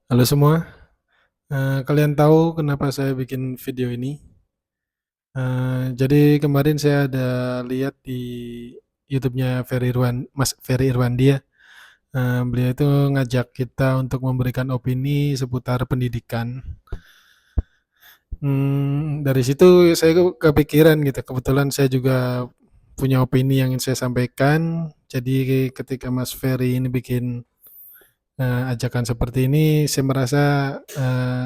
Halo semua, kalian tahu kenapa saya bikin video ini? Jadi kemarin saya ada lihat di YouTube-nya Mas Ferry Irwandi ya. Beliau itu ngajak kita untuk memberikan opini seputar pendidikan. Dari situ saya kepikiran gitu. Kebetulan saya juga punya opini yang ingin saya sampaikan. Jadi ketika Mas Ferry ini bikin ajakan seperti ini, saya merasa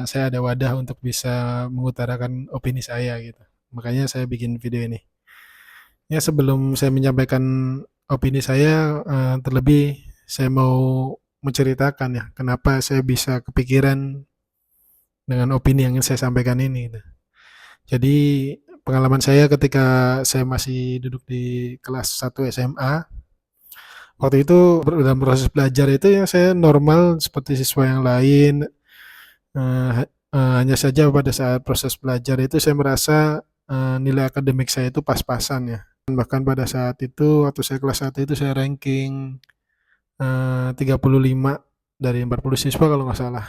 saya ada wadah untuk bisa mengutarakan opini saya gitu. Makanya saya bikin video ini. Ya sebelum saya menyampaikan opini saya, terlebih saya mau menceritakan ya kenapa saya bisa kepikiran dengan opini yang ingin saya sampaikan ini. Gitu. Jadi pengalaman saya ketika saya masih duduk di kelas 1 SMA, waktu itu dalam proses belajar itu ya saya normal seperti siswa yang lain. Hanya saja pada saat proses belajar itu saya merasa nilai akademik saya itu pas-pasan ya. Bahkan pada saat itu waktu saya kelas 1 itu saya ranking 35 dari 40 siswa kalau nggak salah.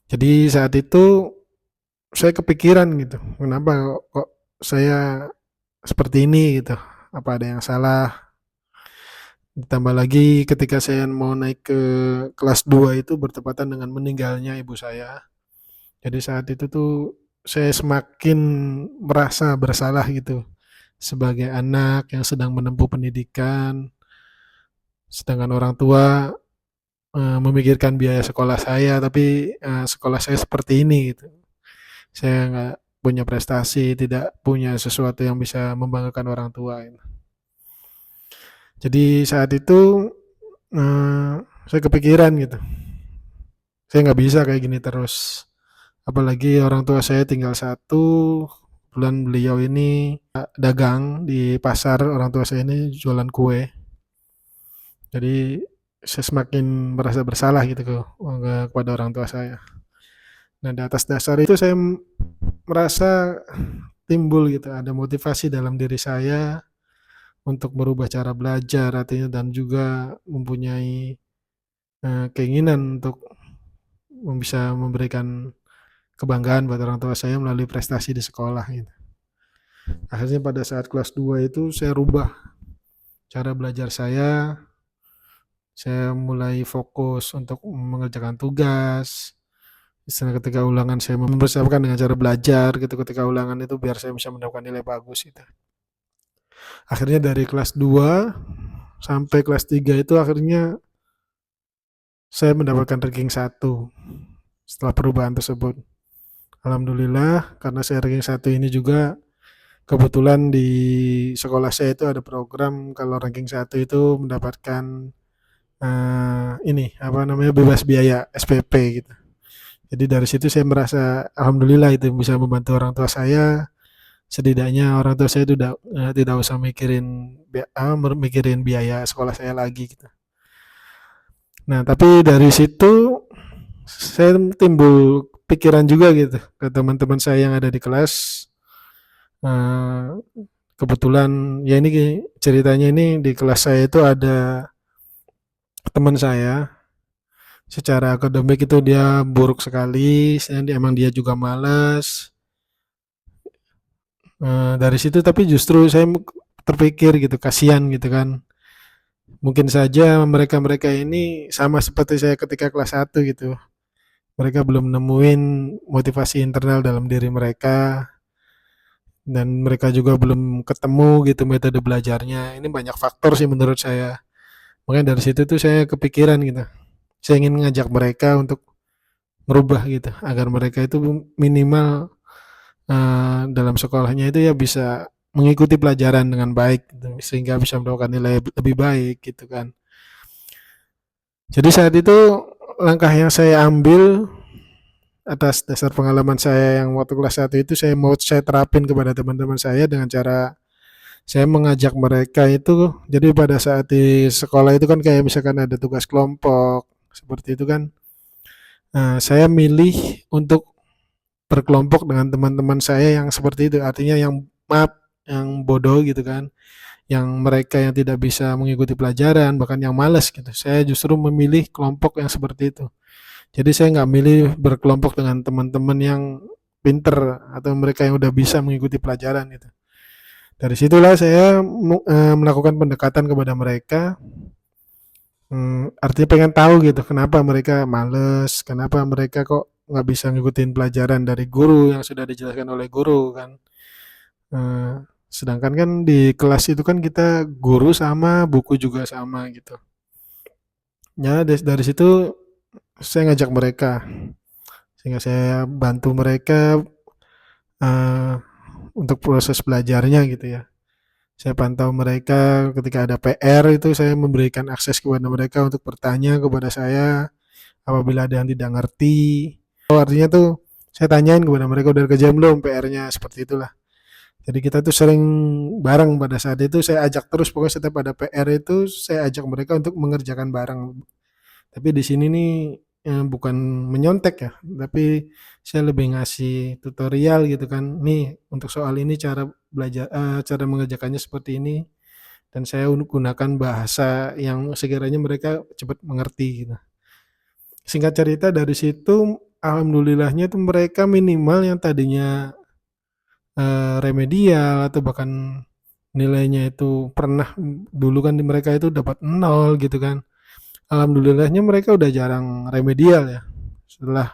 Jadi saat itu saya kepikiran gitu, kenapa kok saya seperti ini gitu, apa ada yang salah. Ditambah lagi ketika saya mau naik ke kelas 2 itu bertepatan dengan meninggalnya ibu saya. Jadi saat itu tuh saya semakin merasa bersalah gitu sebagai anak yang sedang menempuh pendidikan, sedangkan orang tua memikirkan biaya sekolah saya, tapi sekolah saya seperti ini gitu. Saya nggak punya prestasi, tidak punya sesuatu yang bisa membanggakan orang tua. Gitu. Jadi saat itu eh, saya kepikiran gitu, saya nggak bisa kayak gini terus. Apalagi orang tua saya tinggal satu, kebetulan beliau ini dagang di pasar, orang tua saya ini jualan kue. Jadi saya semakin merasa bersalah gitu kepada orang tua saya. Nah, di atas dasar itu saya merasa timbul gitu, ada motivasi dalam diri saya untuk merubah cara belajar artinya dan juga mempunyai keinginan untuk bisa memberikan kebanggaan buat orang tua saya melalui prestasi di sekolah gitu. Akhirnya pada saat kelas 2 itu saya rubah cara belajar saya mulai fokus untuk mengerjakan tugas. Istilah ketika ulangan saya mempersiapkan dengan cara belajar gitu ketika ulangan itu biar saya bisa mendapatkan nilai bagus gitu. Akhirnya dari kelas 2 sampai kelas 3 itu akhirnya saya mendapatkan ranking 1 setelah perubahan tersebut. Alhamdulillah karena saya ranking 1 ini juga kebetulan di sekolah saya itu ada program kalau ranking 1 itu mendapatkan ini apa namanya bebas biaya SPP gitu. Jadi dari situ saya merasa alhamdulillah itu bisa membantu orang tua saya. Setidaknya orang tua saya itu tidak usah mikirin biaya sekolah saya lagi gitu. Nah, tapi dari situ saya timbul pikiran juga gitu ke teman-teman saya yang ada di kelas. Eh, Kebetulan ya ini ceritanya ini di kelas saya itu ada teman saya secara akademik itu dia buruk sekali, emang dia juga malas. Dari situ tapi justru saya terpikir gitu, kasihan gitu kan. Mungkin saja mereka-mereka ini sama seperti saya ketika kelas 1 gitu. Mereka belum nemuin motivasi internal dalam diri mereka dan mereka juga belum ketemu gitu metode belajarnya. Ini banyak faktor sih menurut saya. Makanya dari situ tuh saya kepikiran gitu. Saya ingin ngajak mereka untuk merubah gitu agar mereka itu minimal dalam sekolahnya itu ya bisa mengikuti pelajaran dengan baik gitu, sehingga bisa mendapatkan nilai lebih baik gitu kan. Jadi saat itu langkah yang saya ambil atas dasar pengalaman saya yang waktu kelas 1 itu saya terapin kepada teman-teman saya dengan cara saya mengajak mereka itu jadi pada saat di sekolah itu kan kayak misalkan ada tugas kelompok seperti itu kan. Nah, saya milih untuk berkelompok dengan teman-teman saya yang seperti itu, artinya yang maaf, yang bodoh gitu kan, yang mereka yang tidak bisa mengikuti pelajaran, bahkan yang malas gitu. Saya justru memilih kelompok yang seperti itu. Jadi saya nggak milih berkelompok dengan teman-teman yang pinter atau mereka yang udah bisa mengikuti pelajaran gitu. Dari situlah saya melakukan pendekatan kepada mereka. Artinya pengen tahu gitu kenapa mereka males, kenapa mereka kok nggak bisa ngikutin pelajaran dari guru yang sudah dijelaskan oleh guru kan. Eh, Sedangkan kan di kelas itu kan kita guru sama, buku juga sama gitu. Ya dari situ saya ngajak mereka, sehingga saya bantu mereka eh, untuk proses belajarnya gitu ya. Saya pantau mereka ketika ada PR itu saya memberikan akses kepada mereka untuk bertanya kepada saya apabila ada yang tidak ngerti. Oh, artinya tuh saya tanyain kepada mereka udah kerja belum PR-nya seperti itulah. Jadi kita tuh sering bareng pada saat itu saya ajak terus pokoknya setiap ada PR itu saya ajak mereka untuk mengerjakan bareng. Tapi di sini nih bukan menyontek ya, tapi saya lebih ngasih tutorial gitu kan. Nih untuk soal ini cara belajar cara mengerjakannya seperti ini dan saya gunakan bahasa yang sekiranya mereka cepat mengerti gitu. Singkat cerita dari situ alhamdulillahnya tuh mereka minimal yang tadinya remedial atau bahkan nilainya itu pernah dulu kan di mereka itu dapat nol gitu kan. Alhamdulillahnya mereka udah jarang remedial ya. Setelah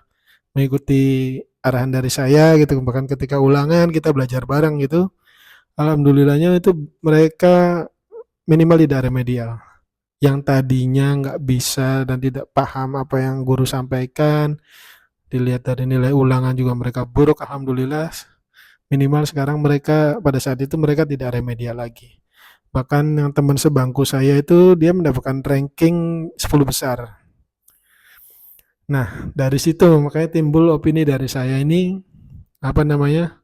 mengikuti arahan dari saya gitu, bahkan ketika ulangan kita belajar bareng gitu. Alhamdulillahnya itu mereka minimal tidak remedial. Yang tadinya nggak bisa dan tidak paham apa yang guru sampaikan, dilihat dari nilai ulangan juga mereka buruk, alhamdulillah minimal sekarang mereka pada saat itu mereka tidak remedial lagi. Bahkan yang teman sebangku saya itu dia mendapatkan ranking 10 besar. Nah, dari situ makanya timbul opini dari saya ini apa namanya?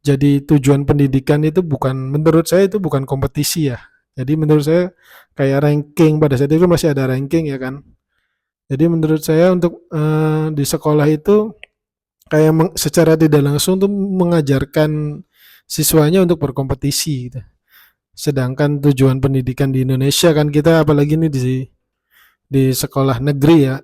Jadi tujuan pendidikan itu bukan menurut saya itu bukan kompetisi ya. Jadi menurut saya kayak ranking pada saat itu masih ada ranking ya kan. Jadi menurut saya untuk di sekolah itu kayak secara tidak langsung tuh mengajarkan siswanya untuk berkompetisi gitu. Sedangkan tujuan pendidikan di Indonesia kan kita apalagi ini di sekolah negeri ya,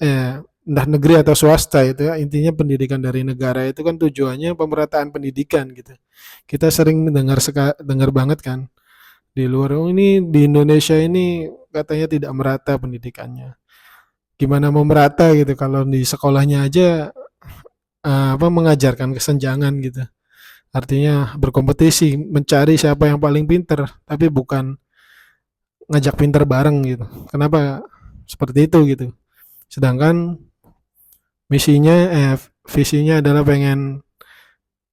entah negeri atau swasta itu ya, intinya pendidikan dari negara itu kan tujuannya pemerataan pendidikan gitu. Kita sering dengar banget kan di luar oh ini di Indonesia ini katanya tidak merata pendidikannya. Gimana mau merata gitu kalau di sekolahnya aja apa mengajarkan kesenjangan gitu. Artinya berkompetisi, mencari siapa yang paling pinter, tapi bukan ngajak pinter bareng gitu. Kenapa seperti itu gitu. Sedangkan misinya visinya adalah pengen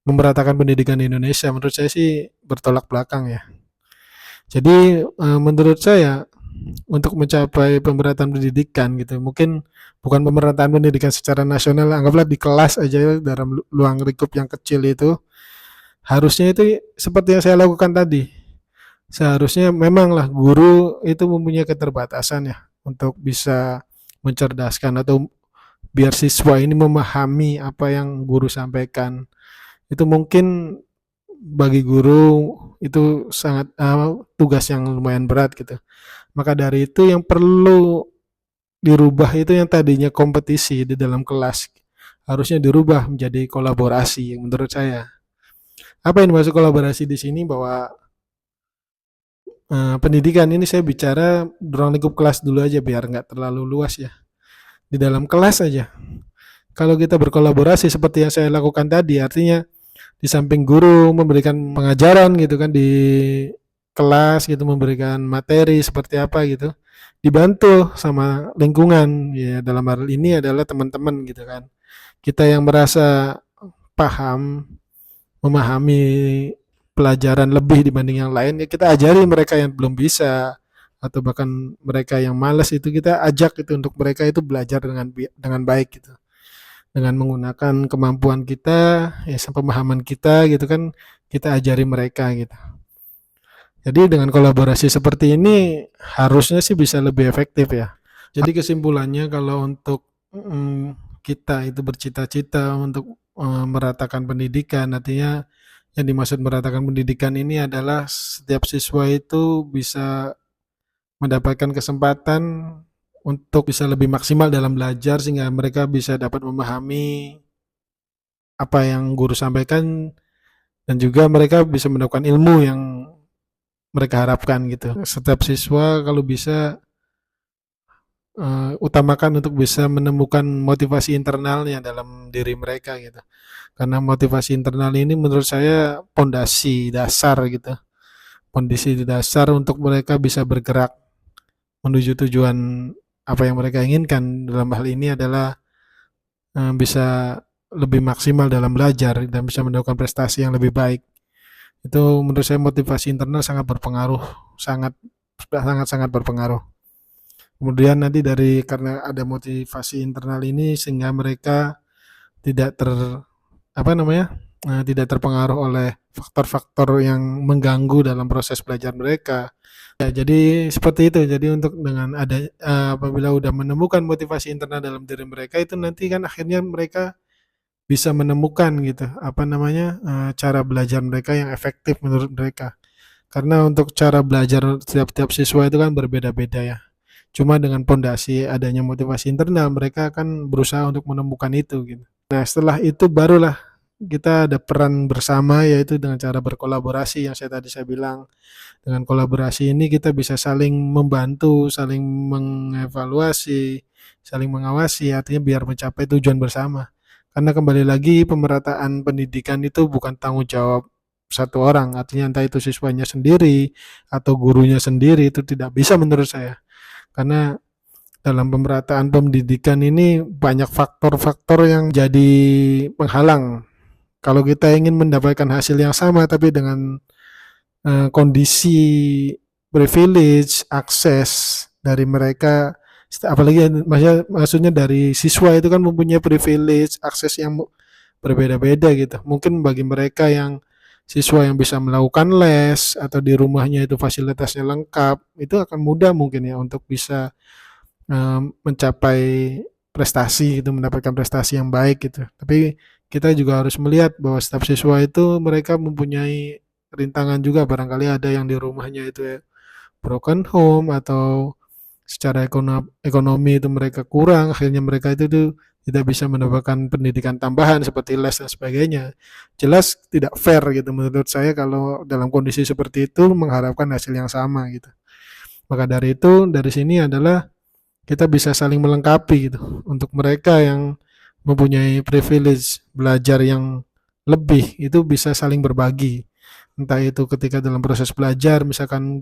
memeratakan pendidikan di Indonesia. Menurut saya sih bertolak belakang ya. Jadi menurut saya untuk mencapai pemerataan pendidikan gitu, mungkin bukan pemerataan pendidikan secara nasional, anggaplah di kelas aja dalam ruang lingkup yang kecil itu, harusnya itu seperti yang saya lakukan tadi. Seharusnya memanglah guru itu mempunyai keterbatasan ya untuk bisa mencerdaskan atau biar siswa ini memahami apa yang guru sampaikan. Itu mungkin bagi guru itu sangat tugas yang lumayan berat gitu. Maka dari itu yang perlu dirubah itu yang tadinya kompetisi di dalam kelas harusnya dirubah menjadi kolaborasi menurut saya. Apa yang dimaksud kolaborasi di sini bahwa pendidikan ini saya bicara ruang lingkup kelas dulu aja biar nggak terlalu luas ya. Di dalam kelas aja. Kalau kita berkolaborasi seperti yang saya lakukan tadi, artinya di samping guru memberikan pengajaran gitu kan di kelas gitu memberikan materi seperti apa gitu dibantu sama lingkungan ya dalam hal ini adalah teman-teman gitu kan kita yang merasa paham memahami pelajaran lebih dibanding yang lain ya kita ajari mereka yang belum bisa atau bahkan mereka yang malas itu kita ajak itu untuk mereka itu belajar dengan baik gitu dengan menggunakan kemampuan kita ya pemahaman kita gitu kan kita ajari mereka gitu. Jadi dengan kolaborasi seperti ini harusnya sih bisa lebih efektif ya. Jadi kesimpulannya kalau untuk kita itu bercita-cita untuk meratakan pendidikan, artinya yang dimaksud meratakan pendidikan ini adalah setiap siswa itu bisa mendapatkan kesempatan untuk bisa lebih maksimal dalam belajar sehingga mereka bisa dapat memahami apa yang guru sampaikan dan juga mereka bisa mendapatkan ilmu yang mereka harapkan gitu. Setiap siswa kalau bisa utamakan untuk bisa menemukan motivasi internalnya dalam diri mereka gitu. Karena motivasi internal ini menurut saya pondasi dasar gitu. Kondisi dasar untuk mereka bisa bergerak menuju tujuan apa yang mereka inginkan. Dalam hal ini adalah bisa lebih maksimal dalam belajar dan bisa mendapatkan prestasi yang lebih baik. Itu menurut saya motivasi internal sangat berpengaruh, sangat sangat sangat berpengaruh. Kemudian nanti karena ada motivasi internal ini sehingga mereka tidak apa namanya, tidak terpengaruh oleh faktor-faktor yang mengganggu dalam proses belajar mereka. Ya, jadi seperti itu. Jadi untuk dengan apabila udah menemukan motivasi internal dalam diri mereka itu nanti kan akhirnya mereka bisa menemukan gitu, apa namanya, cara belajar mereka yang efektif menurut mereka. Karena untuk cara belajar setiap siswa itu kan berbeda-beda ya. Cuma dengan pondasi adanya motivasi internal mereka akan berusaha untuk menemukan itu gitu. Nah, setelah itu barulah kita ada peran bersama yaitu dengan cara berkolaborasi yang saya bilang. Dengan kolaborasi ini kita bisa saling membantu, saling mengevaluasi, saling mengawasi artinya biar mencapai tujuan bersama. Karena kembali lagi pemerataan pendidikan itu bukan tanggung jawab satu orang, artinya entah itu siswanya sendiri atau gurunya sendiri itu tidak bisa menurut saya. Karena dalam pemerataan pendidikan ini banyak faktor-faktor yang jadi penghalang. Kalau kita ingin mendapatkan hasil yang sama tapi dengan kondisi privilege, akses dari mereka, apalagi maksudnya dari siswa itu kan mempunyai privilege, akses yang berbeda-beda gitu. Mungkin bagi mereka yang siswa yang bisa melakukan les atau di rumahnya itu fasilitasnya lengkap, itu akan mudah mungkin ya untuk bisa mencapai prestasi gitu, mendapatkan prestasi yang baik gitu. Tapi kita juga harus melihat bahwa setiap siswa itu mereka mempunyai rintangan juga, barangkali ada yang di rumahnya itu ya broken home atau secara ekonomi itu mereka kurang, akhirnya mereka itu tuh tidak bisa mendapatkan pendidikan tambahan seperti les dan sebagainya. Jelas tidak fair gitu menurut saya kalau dalam kondisi seperti itu mengharapkan hasil yang sama gitu. Maka dari itu dari sini adalah kita bisa saling melengkapi gitu. Untuk mereka yang mempunyai privilege belajar yang lebih itu bisa saling berbagi. Entah itu ketika dalam proses belajar misalkan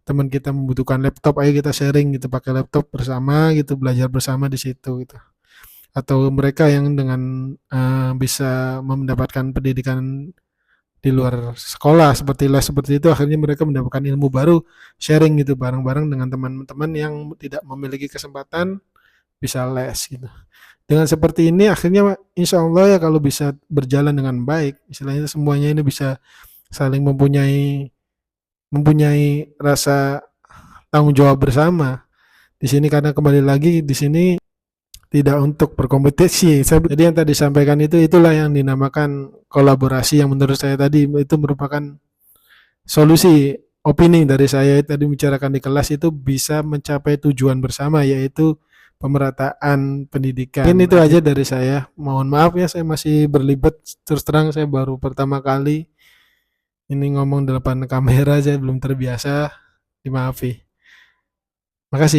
teman kita membutuhkan laptop, ayo kita sharing gitu pakai laptop bersama gitu, belajar bersama di situ gitu. Atau mereka yang dengan bisa mendapatkan pendidikan di luar sekolah seperti les seperti itu akhirnya mereka mendapatkan ilmu baru, sharing gitu bareng-bareng dengan teman-teman yang tidak memiliki kesempatan bisa les gitu. Dengan seperti ini akhirnya insya Allah ya kalau bisa berjalan dengan baik, istilahnya semuanya ini bisa saling mempunyai mempunyai rasa tanggung jawab bersama. Di sini karena kembali lagi di sini tidak untuk berkompetisi. Jadi yang tadi disampaikan itulah yang dinamakan kolaborasi yang menurut saya tadi itu merupakan solusi. Opini dari saya tadi bicarakan di kelas itu bisa mencapai tujuan bersama yaitu pemerataan pendidikan. Mungkin itu aja dari saya. Mohon maaf ya saya masih berlibat, terus terang saya baru pertama kali ini ngomong di depan kamera, saya belum terbiasa, dimaafi. Makasih.